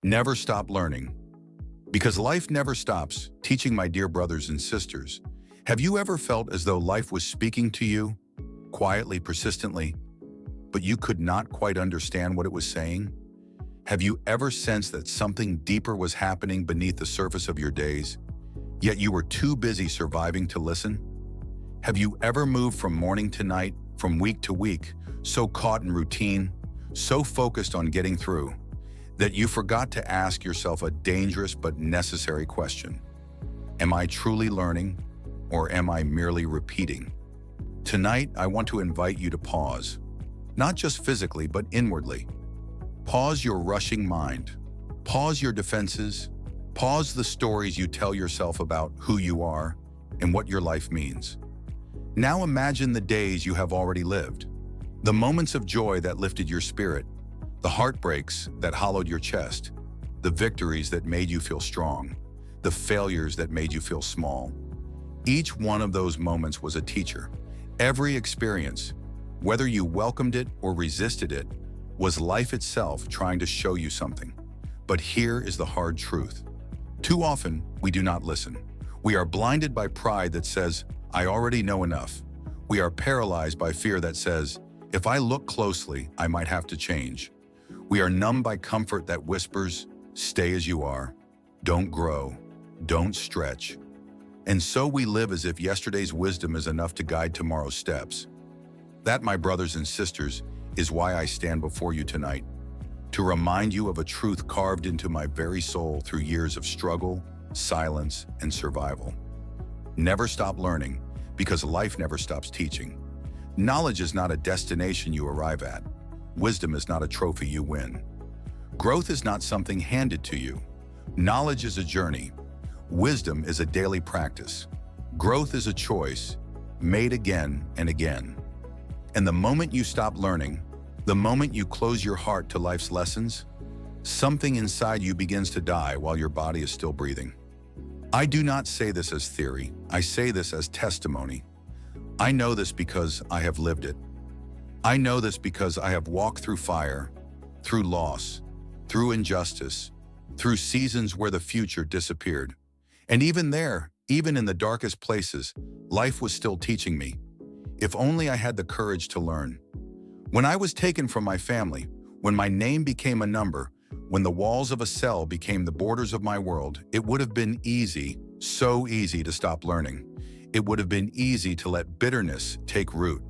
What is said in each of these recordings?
Never stop learning. Because life never stops teaching, my dear brothers and sisters. Have you ever felt as though life was speaking to you, quietly, persistently, but you could not quite understand what it was saying? Have you ever sensed that something deeper was happening beneath the surface of your days, yet you were too busy surviving to listen? Have you ever moved from morning to night, from week to week, so caught in routine, so focused on getting through, that you forgot to ask yourself a dangerous but necessary question? Am I truly learning, or am I merely repeating? Tonight, I want to invite you to pause, not just physically, but inwardly. Pause your rushing mind. Pause your defenses. Pause the stories you tell yourself about who you are and what your life means. Now imagine the days you have already lived, the moments of joy that lifted your spirit, the heartbreaks that hollowed your chest, the victories that made you feel strong, the failures that made you feel small. Each one of those moments was a teacher. Every experience, whether you welcomed it or resisted it, was life itself trying to show you something. But here is the hard truth. Too often, we do not listen. We are blinded by pride that says, I already know enough. We are paralyzed by fear that says, if I look closely, I might have to change. We are numbed by comfort that whispers, stay as you are, don't grow, don't stretch. And so we live as if yesterday's wisdom is enough to guide tomorrow's steps. That, my brothers and sisters, is why I stand before you tonight, to remind you of a truth carved into my very soul through years of struggle, silence, and survival. Never stop learning, because life never stops teaching. Knowledge is not a destination you arrive at. Wisdom is not a trophy you win. Growth is not something handed to you. Knowledge is a journey. Wisdom is a daily practice. Growth is a choice, made again and again. And the moment you stop learning, the moment you close your heart to life's lessons, something inside you begins to die while your body is still breathing. I do not say this as theory. I say this as testimony. I know this because I have lived it. I know this because I have walked through fire, through loss, through injustice, through seasons where the future disappeared. And even there, even in the darkest places, life was still teaching me. If only I had the courage to learn. When I was taken from my family, when my name became a number, when the walls of a cell became the borders of my world, it would have been easy, so easy to stop learning. It would have been easy to let bitterness take root,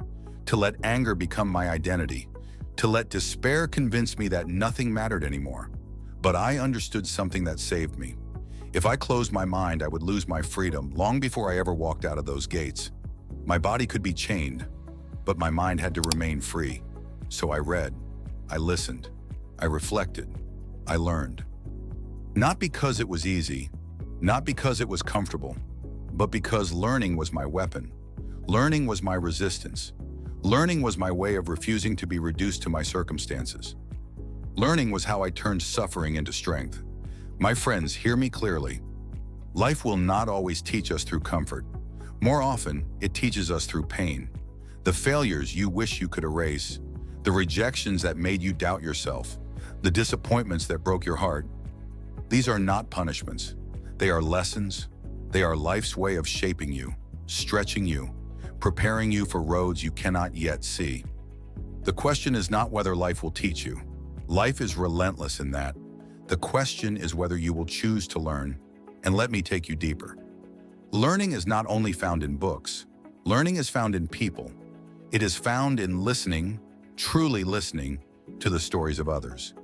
to let anger become my identity, to let despair convince me that nothing mattered anymore. But I understood something that saved me. If I closed my mind, I would lose my freedom long before I ever walked out of those gates. My body could be chained, but my mind had to remain free. So I read, I listened, I reflected, I learned. Not because it was easy, not because it was comfortable, but because learning was my weapon. Learning was my resistance. Learning was my way of refusing to be reduced to my circumstances. Learning was how I turned suffering into strength. My friends, hear me clearly. Life will not always teach us through comfort. More often, it teaches us through pain. The failures you wish you could erase, the rejections that made you doubt yourself, the disappointments that broke your heart. These are not punishments. They are lessons. They are life's way of shaping you, stretching you, preparing you for roads you cannot yet see. The question is not whether life will teach you. Life is relentless in that. The question is whether you will choose to learn. And let me take you deeper. Learning is not only found in books. Learning is found in people. It is found in listening, truly listening, to the stories of others.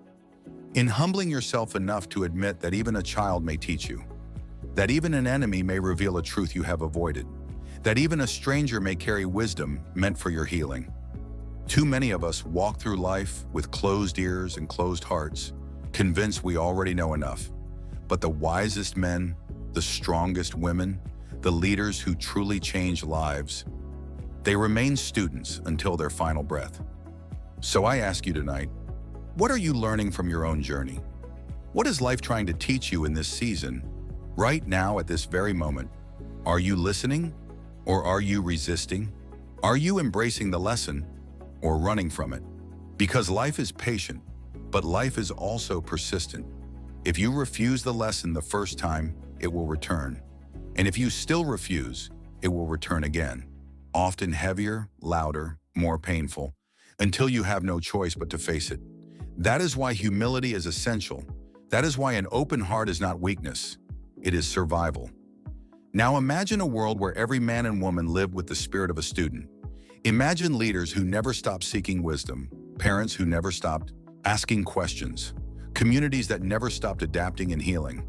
In humbling yourself enough to admit that even a child may teach you, that even an enemy may reveal a truth you have avoided, that even a stranger may carry wisdom meant for your healing. Too many of us walk through life with closed ears and closed hearts, convinced we already know enough. But the wisest men, the strongest women, the leaders who truly change lives, they remain students until their final breath. So I ask you tonight, what are you learning from your own journey? What is life trying to teach you in this season, right now at this very moment? Are you listening, or are you resisting? Are you embracing the lesson, or running from it? Because life is patient, but life is also persistent. If you refuse the lesson the first time, it will return. And if you still refuse, it will return again, often heavier, louder, more painful, until you have no choice but to face it. That is why humility is essential. That is why an open heart is not weakness. It is survival. Now imagine a world where every man and woman lived with the spirit of a student. Imagine leaders who never stopped seeking wisdom, parents who never stopped asking questions, communities that never stopped adapting and healing.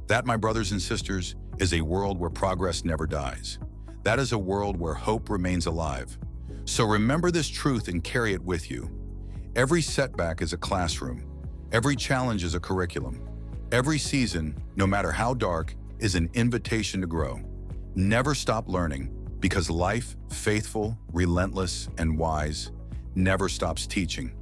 That, my brothers and sisters, is a world where progress never dies. That is a world where hope remains alive. So remember this truth and carry it with you. Every setback is a classroom. Every challenge is a curriculum. Every season, no matter how dark, is an invitation to grow. Never stop learning, because life, faithful, relentless, and wise, never stops teaching.